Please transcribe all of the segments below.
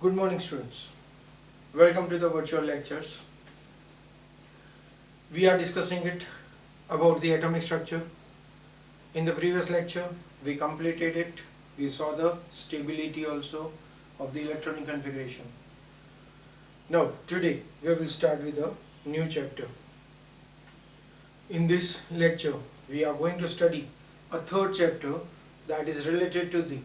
Good morning, students. Welcome to the virtual lectures. We are discussing it about the atomic structure. In the previous lecture, we completed it. We saw the stability also of the electronic configuration. Now, today we will start with a new chapter. In this lecture, we are going to study a third chapter that is related to the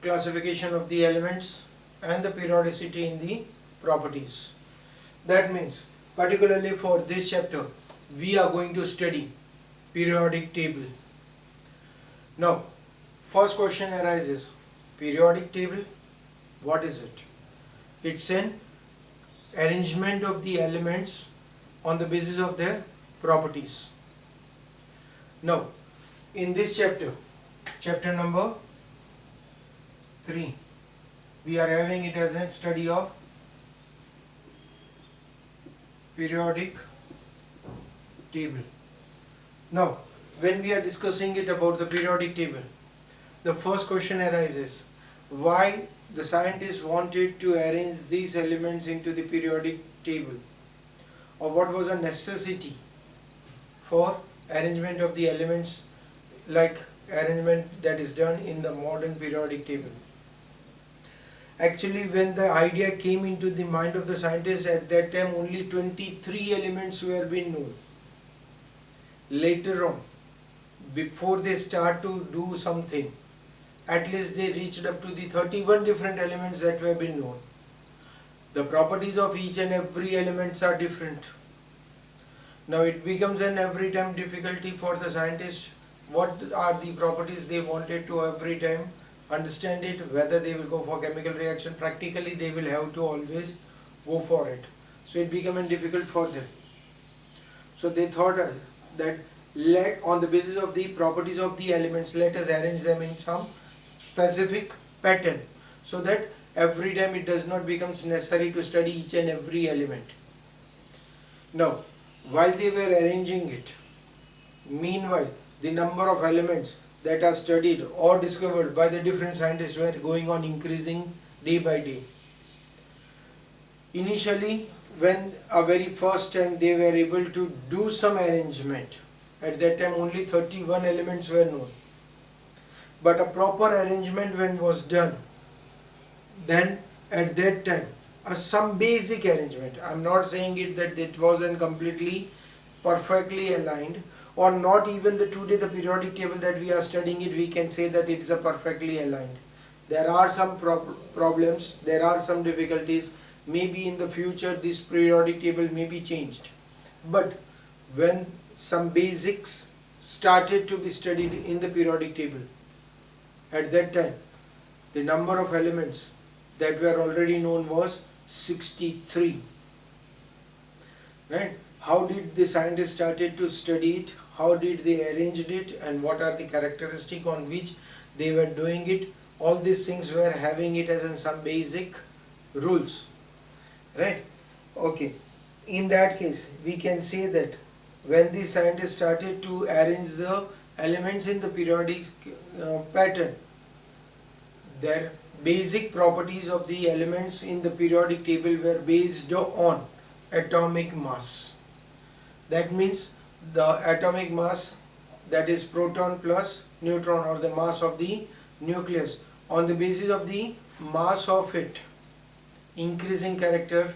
classification of the elements and the periodicity in the properties. That means, particularly for this chapter, we are going to study periodic table. Now, first question arises, periodic table, what is it? It's an arrangement of the elements on the basis of their properties. Now, in this chapter, chapter number 3, we are having it as a study of periodic table. Now, when we are discussing it about the periodic table, the first question arises, why the scientists wanted to arrange these elements into the periodic table, or what was a necessity for arrangement of the elements like arrangement that is done in the modern periodic table. Actually, when the idea came into the mind of the scientists, at that time only 23 elements were being known. Later on, before they start to do something, at least they reached up to the 31 different elements that were being known. The properties of each and every elements are different. Now it becomes an every time difficulty for the scientists. What are the properties they wanted to every time understand it, whether they will go for chemical reaction, practically they will have to always go for it. So it became difficult for them. So they thought that on the basis of the properties of the elements, let us arrange them in some specific pattern, so that every time it does not become necessary to study each and every element. Now, while they were arranging it, meanwhile the number of elements that are studied or discovered by the different scientists were going on increasing day by day. Initially, when a very first time they were able to do some arrangement, at that time only 31 elements were known. But a proper arrangement when was done, then at that time some basic arrangement, I am not saying it that it wasn't completely perfectly aligned, or not even today the periodic table that we are studying it, we can say that it is a perfectly aligned. There are some problems, there are some difficulties, maybe in the future this periodic table may be changed. But when some basics started to be studied in the periodic table, at that time the number of elements that were already known was 63. Right? How did the scientists started to study it? How did they arrange it, and what are the characteristics on which they were doing it? All these things were having it as in some basic rules, right? Okay, in that case we can say that when the scientists started to arrange the elements in the periodic pattern, their basic properties of the elements in the periodic table were based on atomic mass. That means the atomic mass, that is proton plus neutron, or the mass of the nucleus. On the basis of the mass of it increasing character,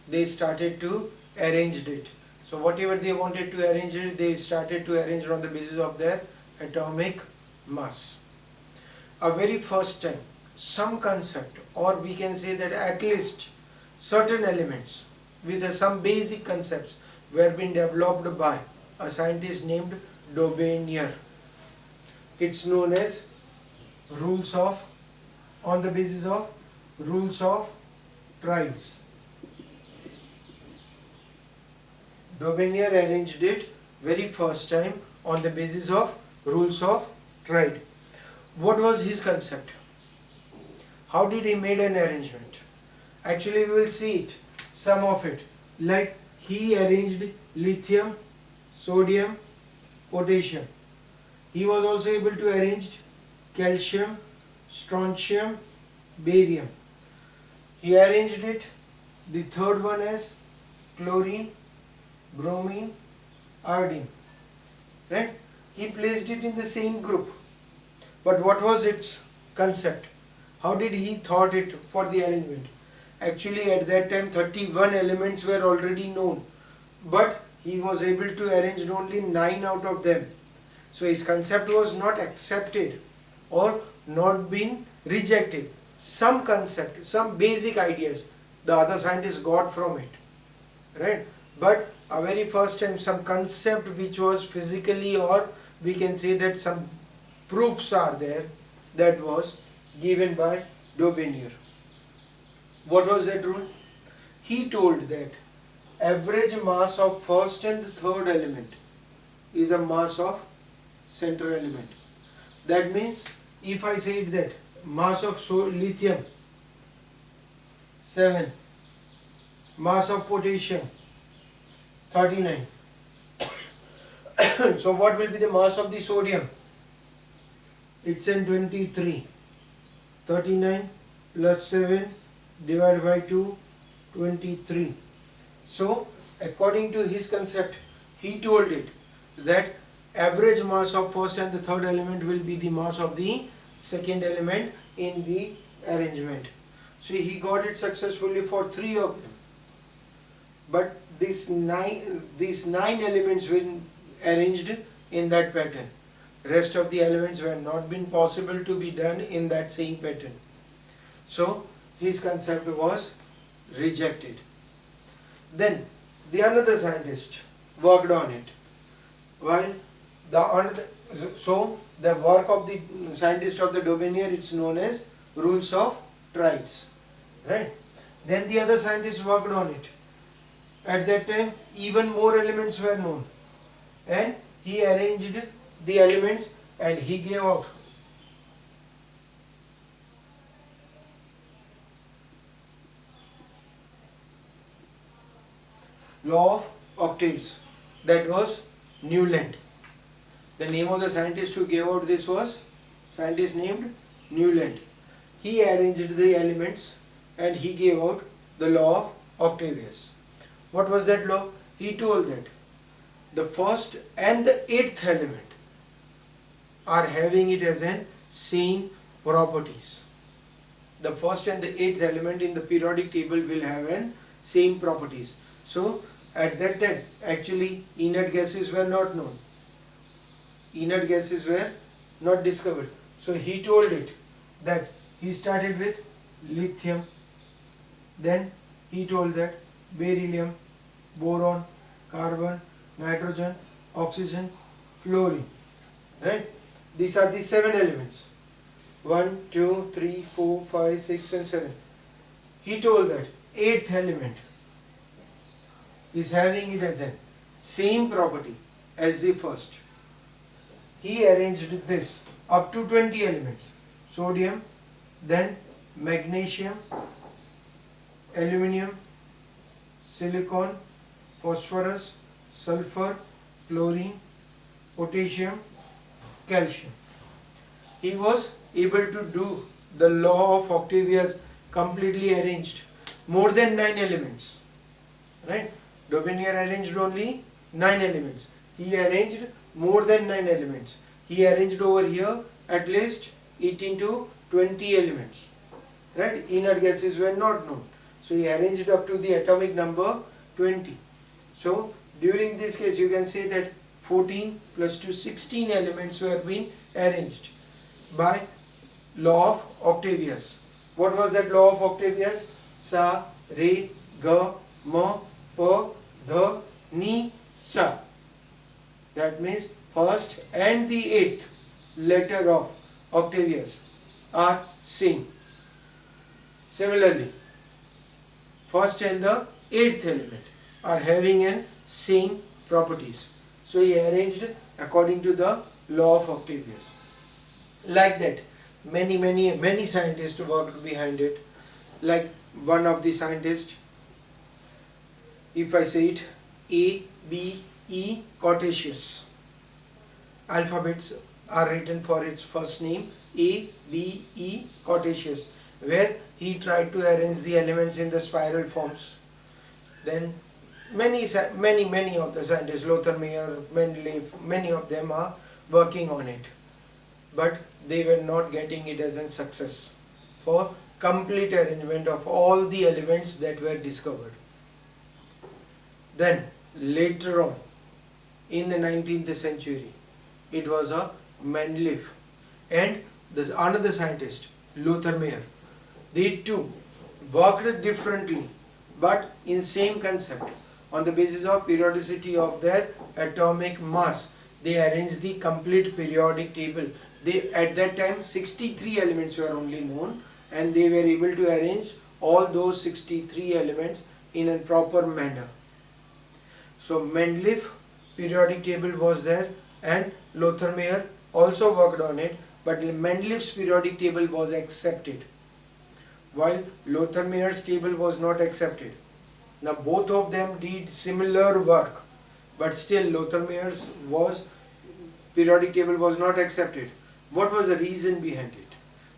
they started to arrange it. So whatever they wanted to arrange it, they started to arrange on the basis of their atomic mass. A very first time some concept, or we can say that at least certain elements with some basic concepts were being developed by a scientist named Daubigny. It's known as rules of, on the basis of rules of triads. Daubigny arranged it very first time on the basis of rules of triad. What was his concept? How did he made an arrangement? Actually, we will see it, some of it, like he arranged lithium, sodium, potassium. He was also able to arrange calcium, strontium, barium. He arranged it, the third one as chlorine, bromine, iodine, right? He placed it in the same group. But what was its concept? How did he thought it for the arrangement? Actually at that time 31 elements were already known, but he was able to arrange only 9 out of them. So his concept was not accepted or not been rejected. Some concept, some basic ideas the other scientists got from it, right? But a very first time some concept which was physically, or we can say that some proofs are there, that was given by Daubigny. What was that rule? He told that average mass of first and the third element is a mass of center element. That means if I said that mass of lithium 7, mass of potassium 39. So what will be the mass of the sodium? It's in 23. 39 plus 7 divided by 2, 23. So according to his concept, he told it that average mass of first and the third element will be the mass of the second element in the arrangement. So he got it successfully for 3 of them. But these nine elements were arranged in that pattern. Rest of the elements were not been possible to be done in that same pattern. So his concept was rejected. Then the another scientist worked on it. While the work of the scientist of the Daubigny, it's known as rules of triads, right? Then the other scientists worked on it. At that time even more elements were known, and he arranged the elements and he gave out law of octaves. That was Newland. The name of the scientist who gave out this was scientist named Newland. He arranged the elements and he gave out the law of Octavius. What was that law? He told that the first and the 8th element are having it as an same properties. The first and the 8th element in the periodic table will have an same properties. So at that time actually inert gases were not known. Inert gases were not discovered. So he told it that he started with lithium, then he told that beryllium, boron, carbon, nitrogen, oxygen, fluorine, right? These are the 7 elements. 1, 2, 3, 4, 5, 6 and 7. He told that 8th element is having it as a same property as the first. He arranged this up to 20 elements. Sodium, then magnesium, aluminium, silicon, phosphorus, sulfur, chlorine, potassium, calcium. He was able to do the law of Octavius completely arranged. More than 9 elements. Right? Daubigny arranged only 9 elements. He arranged more than 9 elements. He arranged over here at least 18 to 20 elements. Right? Inert gases were not known. So he arranged up to the atomic number 20. So during this case you can say that 14 plus 2 16 elements were being arranged by law of Octavius. What was that law of Octavius? Sa, re, ga, ma, pa, dha, ni, sa. That means first and the 8th letter of Octavius are same. Similarly, first and the 8th element are having an same properties. So he arranged according to the law of Octavius. Like that, many scientists worked behind it. Like one of the scientists, if I say it, A, B, E, Cartesius. Alphabets are written for its first name, A, B, E, Cartesius. where he tried to arrange the elements in the spiral forms. Then many of the scientists, Lothar Meyer, Mendeleev, many of them are working on it, but they were not getting it as a success for complete arrangement of all the elements that were discovered. Then later on in the 19th century, it was a Mendeleev and another scientist, Lothar Meyer. They too worked differently but in same concept. On the basis of periodicity of their atomic mass, they arranged the complete periodic table. At that time 63 elements were only known, and they were able to arrange all those 63 elements in a proper manner. So Mendeleev periodic table was there, and Lothar Meyer also worked on it, but Mendeleev's periodic table was accepted, while Lothar Meyer's table was not accepted. Now both of them did similar work, but still Lothar Meyer's periodic table was not accepted. What was the reason behind it?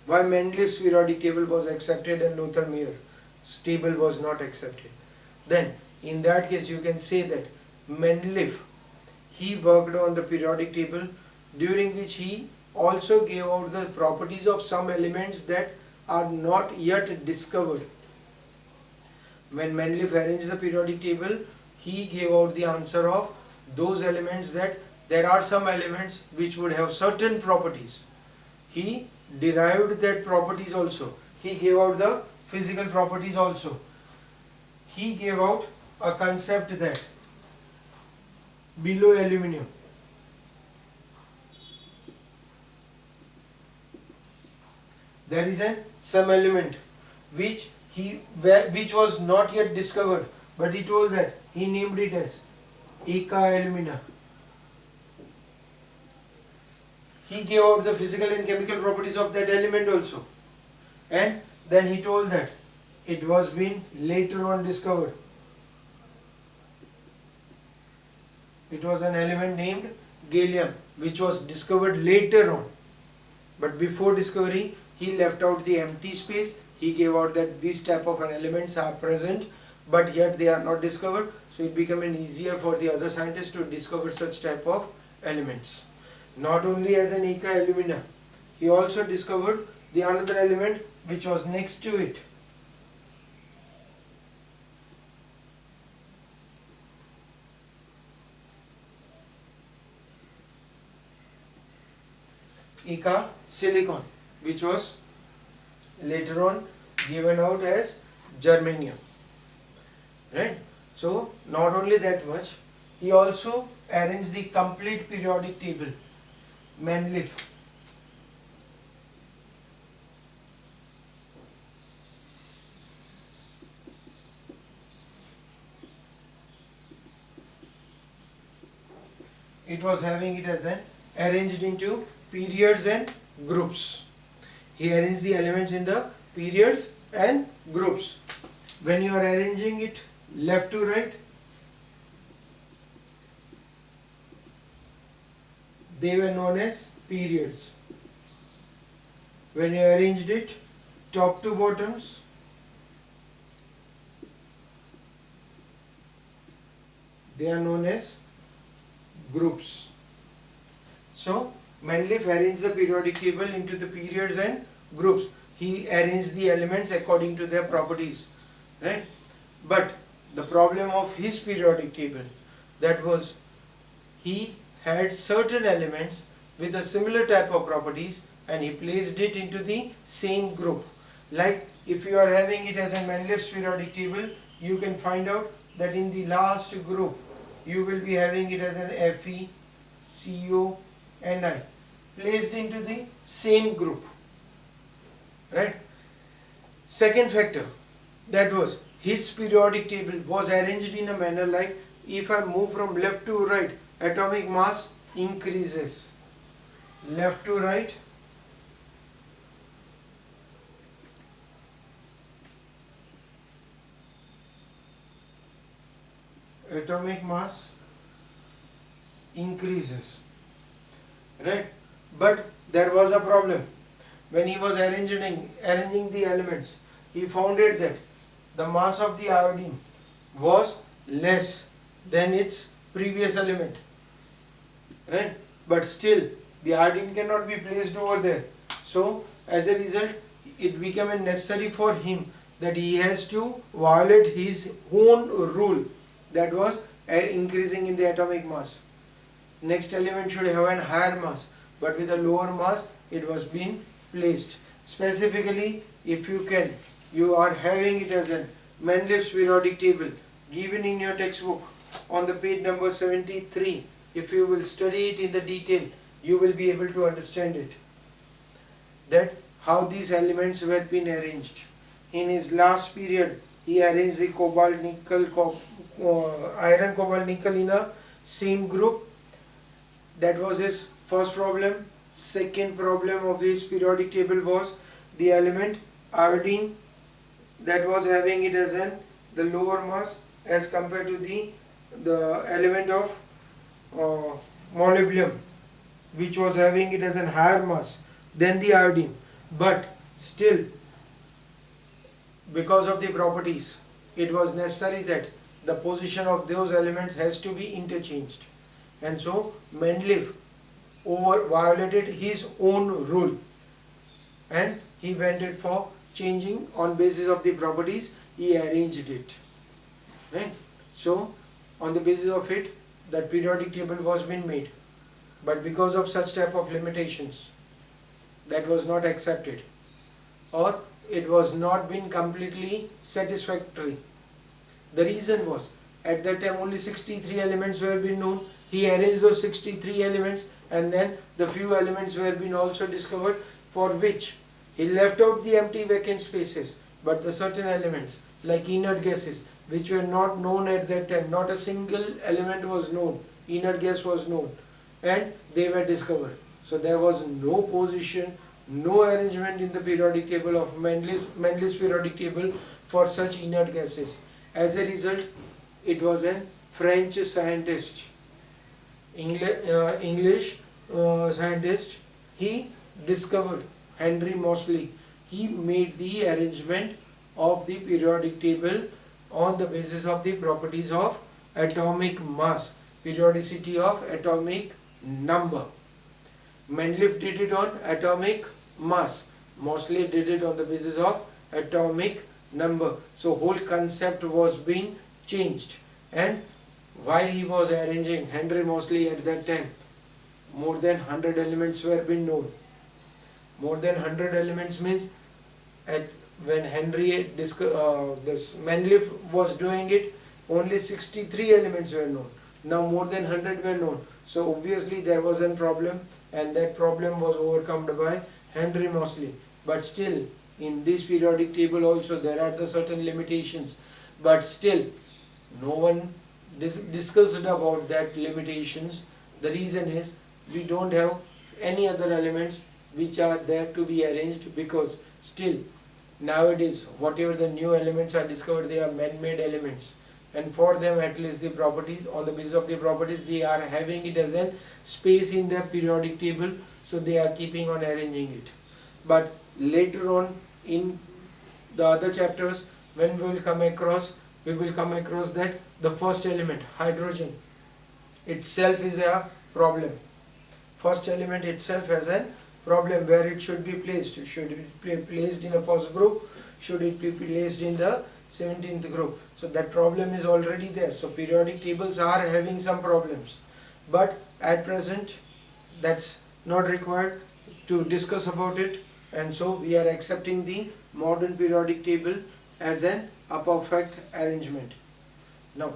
Why Mendeleev's periodic table was accepted and Lothar Meyer's table was not accepted? Then in that case you can say that Mendeleev, he worked on the periodic table, during which he also gave out the properties of some elements that are not yet discovered. When Mendeleev arranged the periodic table, he gave out the answer of those elements, that there are some elements which would have certain properties. He derived that properties also. He gave out the physical properties also. He gave out a concept that below aluminium, there is some element which was not yet discovered, but he told that he named it as Eka alumina. He gave out the physical and chemical properties of that element also, and then he told that it was been later on discovered. It was an element named gallium, which was discovered later on, but before discovery he left out the empty space. He gave out that these type of elements are present, but yet they are not discovered, so it became easier for the other scientists to discover such type of elements. Not only as an Eka alumina, he also discovered the another element which was next to it. Eka silicon, which was later on given out as germanium, right? So not only that much, he also arranged the complete periodic table. Mendeleev, it was having it as an arranged into periods and groups. He arranged the elements in the periods and groups. When you are arranging it left to right, they were known as periods. When you arranged it top to bottoms, they are known as groups. So Mendeleev arranged the periodic table into the periods and groups. He arranged the elements according to their properties, right? But the problem of his periodic table, that was, he had certain elements with a similar type of properties and he placed it into the same group. Like if you are having it as a Mendeleev's periodic table, you can find out that in the last group you will be having it as an Fe, Co, Ni placed into the same group, right? Second factor, that was his periodic table was arranged in a manner like, if I move from left to right, atomic mass increases. Left to right, atomic mass increases, right? But there was a problem. when he was arranging the elements, he found it that the mass of the iodine was less than its previous element, right? But still the iodine cannot be placed over there. So as a result, it became necessary for him that he has to violate his own rule, that was increasing in the atomic mass. Next element should have a higher mass, but with a lower mass it was being placed. Specifically, if you are having it as a Mendeleev's periodic table given in your textbook on the page number 73. If you will study it in the detail, you will be able to understand it, that how these elements were being arranged. In his last period, he arranged the cobalt, nickel, iron, cobalt, nickel in a same group. That was his first problem. Second problem of his periodic table was the element iodine, that was having it as the lower mass as compared to the element of molybdenum, which was having it as a higher mass than the iodine. But still, because of the properties, it was necessary that the position of those elements has to be interchanged, and so Mendeleev violated his own rule, and he went it for changing on basis of the properties. He arranged it, right? So on the basis of it, that periodic table was been made, but because of such type of limitations, that was not accepted, or it was not been completely satisfactory. The reason was, at that time only 63 elements were being known. He arranged those 63 elements, and then the few elements were being also discovered, for which he left out the empty vacant spaces, but the certain elements like inert gases, which were not known at that time, not a single element was known, inert gas was known, and they were discovered. So there was no position, no arrangement in the periodic table of Mendeleev's periodic table for such inert gases. As a result, it was a French scientist, English scientist, he discovered, Henry Moseley. He made the arrangement of the periodic table on the basis of the properties of atomic mass, periodicity of atomic number. Mendeleev did it on atomic mass, Moseley did it on the basis of atomic number. So whole concept was being changed, and while he was arranging, Henry Moseley, at that time, more than 100 elements were being known. More than 100 elements means, when Mendeleev was doing it, only 63 elements were known. Now more than 100 were known. So obviously there was a problem, and that problem was overcome by Henry Moseley. But still, in this periodic table also there are the certain limitations. But still, no one discussed about that limitations. The reason is, we don't have any other elements which are there to be arranged, because still nowadays whatever the new elements are discovered, they are man-made elements, and for them at least the properties, on the basis of the properties, they are having it as a space in their periodic table, so they are keeping on arranging it. But later on in the other chapters, when we will come across that the first element, hydrogen, itself is a problem. First element itself has a problem, where it should be placed. Should it be placed in a first group? Should it be placed in the 17th group? So that problem is already there. So periodic tables are having some problems, but at present that's not required to discuss about it, and so we are accepting the modern periodic table as a perfect arrangement. Now,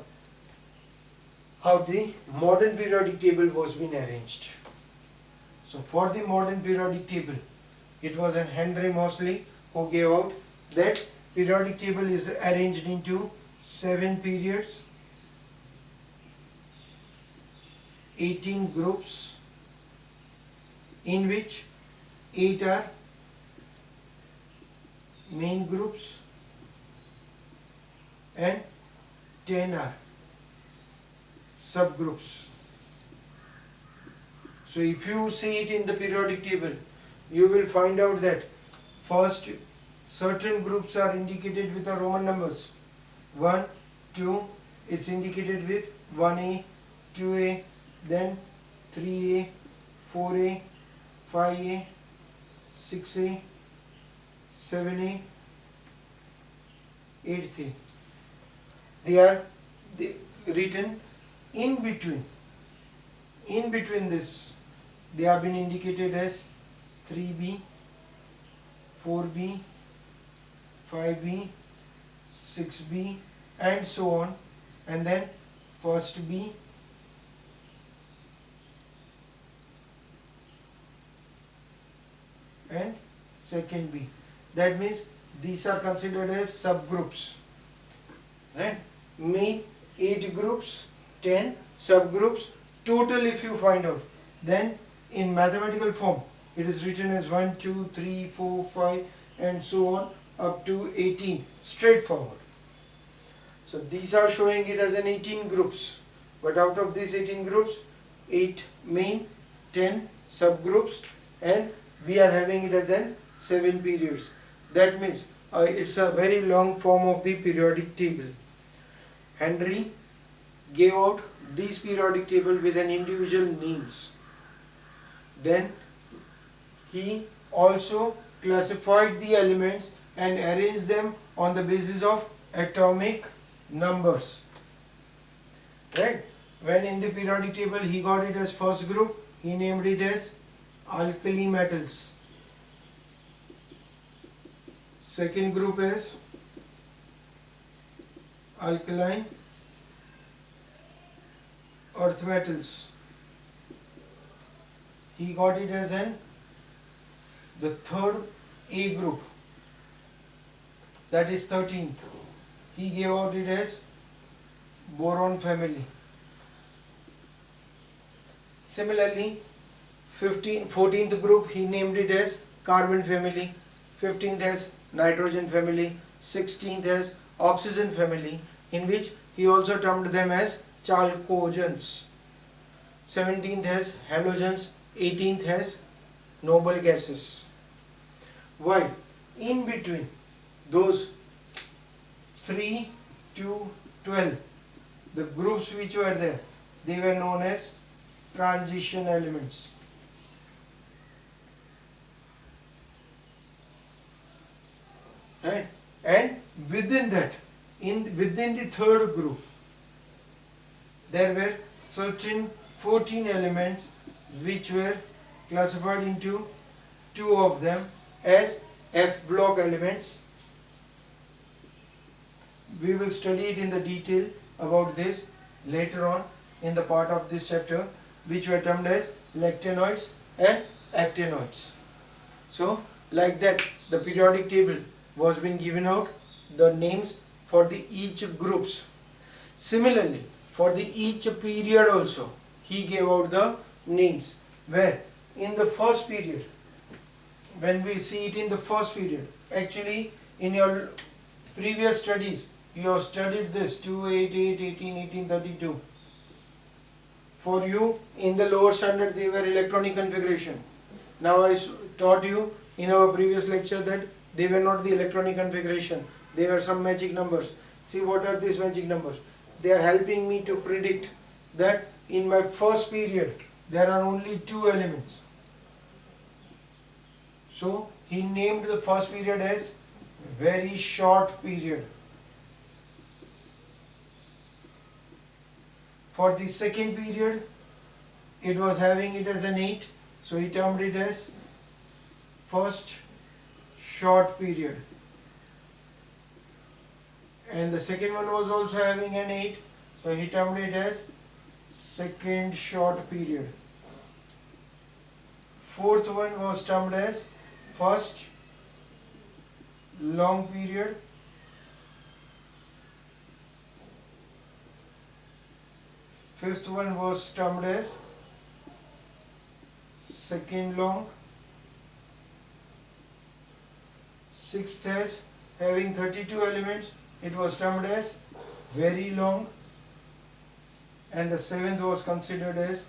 how the modern periodic table was being arranged. So for the modern periodic table, it was a Henry Moseley who gave out that periodic table is arranged into 7 periods, 18 groups, in which 8 are main groups and 10 are subgroups. So if you see it in the periodic table, you will find out that first certain groups are indicated with the Roman numbers. 1, 2, it's indicated with 1A, 2A, then 3A, 4A, 5A, 6A, 7A, 8A. They are written in between. In between this, they have been indicated as 3B, 4B, 5B, 6B, and so on, and then first B, and second B. That means these are considered as subgroups, right? Mean 8 groups, 10 subgroups total if you find out. Then in mathematical form it is written as 1, 2, 3, 4, 5 and so on up to 18, straightforward. So these are showing it as an 18 groups, but out of these 18 groups, 8 main, 10 subgroups, and we are having it as an 7 periods. That means it's a very long form of the periodic table. Henry gave out this periodic table with an individual names. Then he also classified the elements and arranged them on the basis of atomic numbers. Right? When in the periodic table he got it as first group, he named it as alkali metals. Second group is alkaline earth metals. He got it as the third A group, that is 13th. He gave out it as boron family. Similarly, 14th group he named it as carbon family, 15th as nitrogen family, 16th as oxygen family, in which he also termed them as chalcogens, 17th as halogens, 18th as noble gases. While in between those 3 to 12, the groups which were there, they were known as transition elements. Right? And within that, within the third group, there were certain 14 elements which were classified into two of them as F block elements. We will study it in the detail about this later on in the part of this chapter, which were termed as lactanoids and actinoids. So like that, the periodic table was being given out the names for the each groups. Similarly, for the each period also he gave out the names, where in the first period, when we see it in the first period, actually in your previous studies you have studied this 2, 8, 8, 18, 18, 32. For you in the lower standard they were electronic configuration. Now I taught you in our previous lecture that they were not the electronic configuration, they were some magic numbers. See, what are these magic numbers? They are helping me to predict that in my first period there are only 2 elements. So he named the first period as very short period. For the second period, it was having it as an 8, so he termed it as first short period. And the second one was also having an 8, so he termed it as second short period. Fourth one was termed as first long period. Fifth one was termed as second long. Sixth as having 32 elements, it was termed as very long. And the seventh was considered as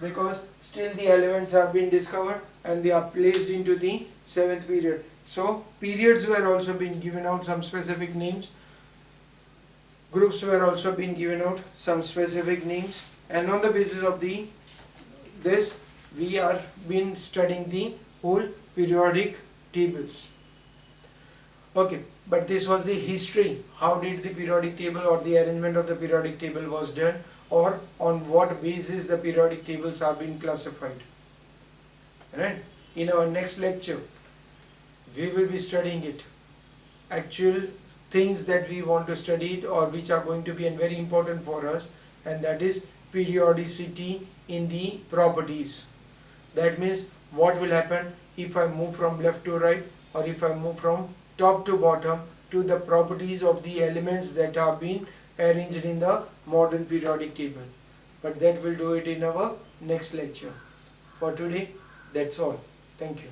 because still the elements have been discovered and they are placed into the 7th period. So periods were also been given out some specific names, groups were also been given out some specific names, and on the basis of this we are been studying the whole periodic tables. Okay, but this was the history. How did the periodic table or the arrangement of the periodic table was done, or on what basis the periodic tables have been classified. Right? In our next lecture, we will be studying it. Actual things that we want to study it, or which are going to be very important for us, and that is periodicity in the properties. That means what will happen if I move from left to right, or if I move from top to bottom, to the properties of the elements that have been arranged in the modern periodic table. But that we'll do it in our next lecture. For today, that's all. Thank you.